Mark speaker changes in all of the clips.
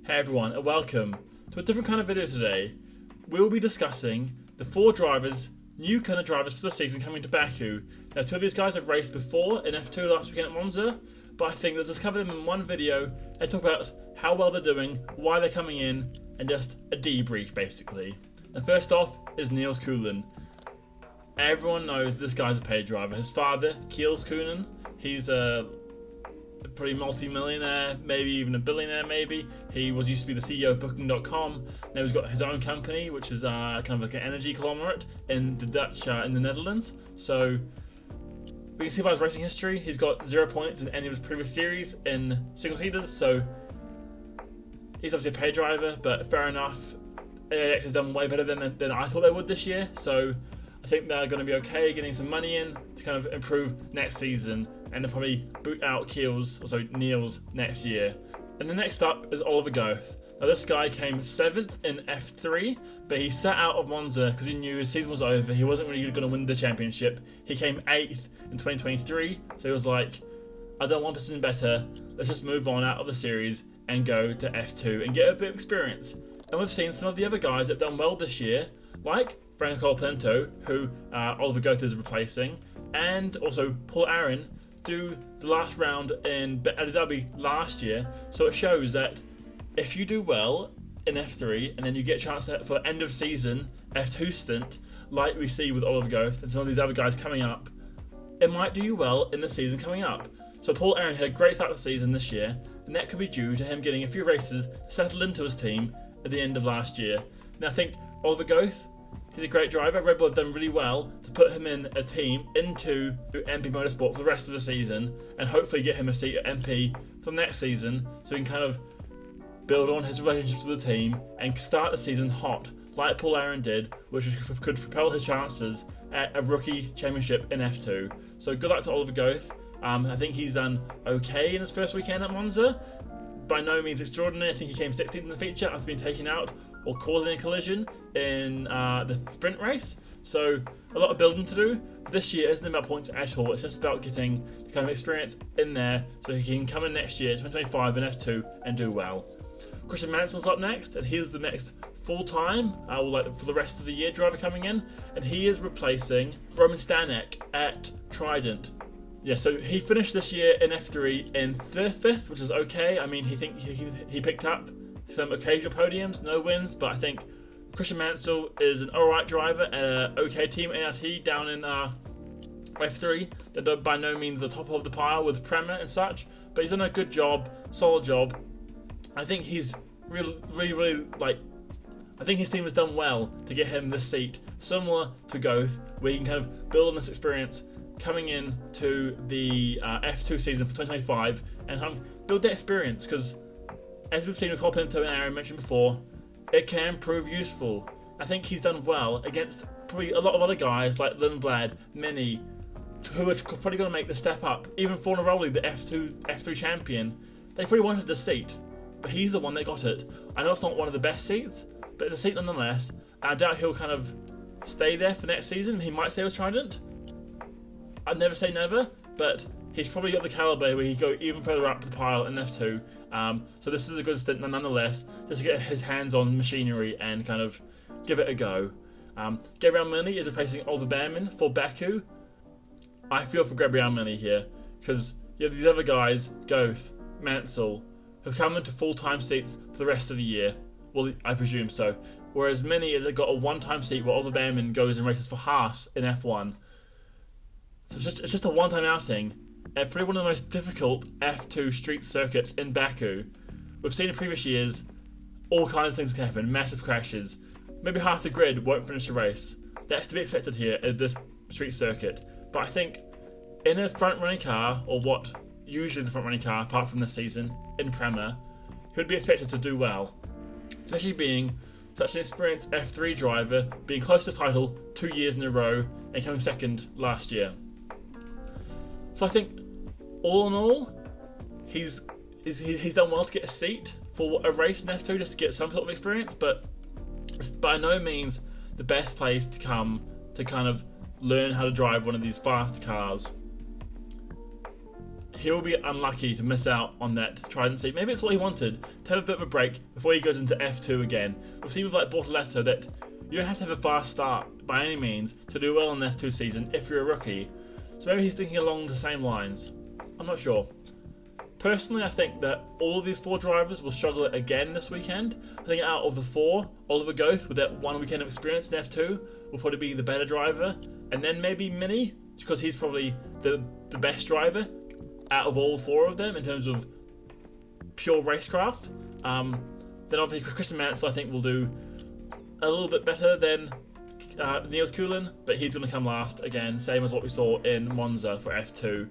Speaker 1: Hey everyone, and welcome to a different kind of video today. We'll be discussing the four drivers, new kind of drivers for the season coming to Baku. Now, two of these guys have raced before in F2 last weekend at Monza, but I think let's just cover them in one video and talk about how well they're doing, why they're coming in, and just a debrief basically. And first off is Niels Kulin. Everyone knows this guy's a paid driver. His father, Niels Kulin, he's a pretty multi-millionaire, maybe even a billionaire maybe. He used to be the CEO of Booking.com. Now he's got his own company, which is kind of like an energy conglomerate in the Netherlands. So we can see by his racing history, he's got 0 points in any of his previous series in single seaters. So he's obviously a paid driver, but fair enough. AX has done way better than I thought they would this year. So I think they're going to be okay getting some money in to kind of improve next season, and they'll probably boot out Niels next year. And the next up is Oliver Goethe. Now this guy came 7th in F3, but he sat out of Monza because he knew his season was over. He wasn't really going to win the championship. He came 8th in 2023, so he was like, I don't want position better, let's just move on out of the series and go to F2 and get a bit of experience. And we've seen some of the other guys that have done well this year, like Franco Colapinto, who Oliver Goethe is replacing, and also Paul Aaron, do the last round in Abu Dhabi last year. So it shows that if you do well in F3 and then you get a chance for end of season F2 stint, like we see with Oliver Goethe and some of these other guys coming up, it might do you well in the season coming up. So Paul Aaron had a great start to the season this year, and that could be due to him getting a few races settled into his team at the end of last year. Now I think Oliver Goethe, he's a great driver. Red Bull have done really well to put him in a team into MP Motorsport for the rest of the season, and hopefully get him a seat at MP for next season, so he can kind of build on his relationships with the team and start the season hot, like Paul Aaron did, which could propel his chances at a rookie championship in F2. So good luck to Oliver Goethe. I think he's done okay in his first weekend at Monza. By no means extraordinary. I think he came 16th in the feature after being taken out or causing a collision in the sprint race. So a lot of building to do. This year isn't about points at all. It's just about getting the kind of experience in there so he can come in next year, 2025 in F2, and do well. Christian Mansell's up next, and he's the next full-time, for the rest of the year driver coming in, and he is replacing Roman Stanek at Trident. Yeah, so he finished this year in F3 in 5th, which is okay. I mean, he picked up some occasional podiums, no wins, but I think Christian Mansell is an alright driver at an okay team NRT down in F3. They're by no means the top of the pile with Prema and such, but he's done a good job, solid job. I think he's really I think his team has done well to get him this seat, similar to Goethe, where he can kind of build on this experience coming in to the F2 season for 2025 and build that experience, because as we've seen with Colapinto and Aaron mentioned before, it can prove useful. I think he's done well against probably a lot of other guys like Lindblad, Mini, who are probably going to make the step up. Even Fornaroli, the F3 champion, they probably wanted the seat, but he's the one that got it. I know it's not one of the best seats, but it's a seat nonetheless. I doubt he'll kind of stay there for next season. He might stay with Trident. I'd never say never, but he's probably got the caliber where he go even further up the pile in F2. So this is a good stint nonetheless, just to get his hands on machinery and kind of give it a go. Gabrielle Mini is replacing Oliver Behrman for Baku. I feel for Gabrielle Mini here, because you have these other guys, Goethe, Mansell, who've come into full-time seats for the rest of the year. Well, I presume so. Whereas Mini has got a one-time seat where Oliver Behrman goes and races for Haas in F1. So it's just a one-time outing at probably one of the most difficult F2 street circuits in Baku. We've seen in previous years all kinds of things can happen, massive crashes. Maybe half the grid won't finish the race. That's to be expected here at this street circuit. But I think in a front-running car, or what usually is a front-running car apart from this season, in Prema, he would be expected to do well. Especially being such an experienced F3 driver, being close to the title 2 years in a row and coming second last year. So I think, all in all, he's done well to get a seat for a race in F2 just to get some sort of experience, but it's by no means the best place to come to kind of learn how to drive one of these fast cars. he'll be unlucky to miss out on that Trident seat. Maybe it's what he wanted, to have a bit of a break before he goes into F2 again. We've seen with like Bortoletto that you don't have to have a fast start by any means to do well in the F2 season if you're a rookie. So maybe he's thinking along the same lines. I'm not sure. Personally, I think that all of these 4 drivers will struggle again this weekend. I think out of the 4, Oliver Goethe, with that 1 weekend of experience in F2, will probably be the better driver. And then maybe Mini, because he's probably the best driver out of all 4 of them in terms of pure racecraft. Then obviously Christian Mansell, I think, will do a little bit better than Niels Kulin, but he's going to come last again, same as what we saw in Monza for F2.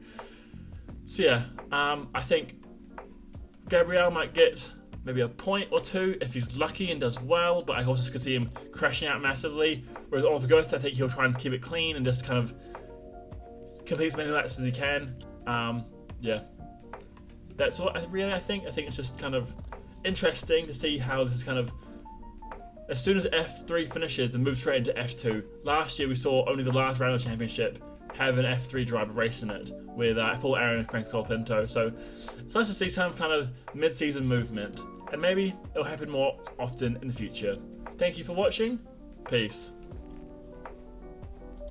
Speaker 1: So yeah, I think Gabrielle might get maybe a point or 2 if he's lucky and does well, but I also could see him crashing out massively. Whereas Oliver Goethe, I think he'll try and keep it clean and just kind of complete as many laps as he can. Yeah, that's what I think. I think it's just kind of interesting to see how this is kind of, as soon as F3 finishes, then move straight into F2. Last year we saw only the last round of the championship have an F3 driver racing it with Paul Aaron and Franco Colapinto. So it's nice to see some kind of mid-season movement, and maybe it'll happen more often in the future. Thank you for watching. Peace.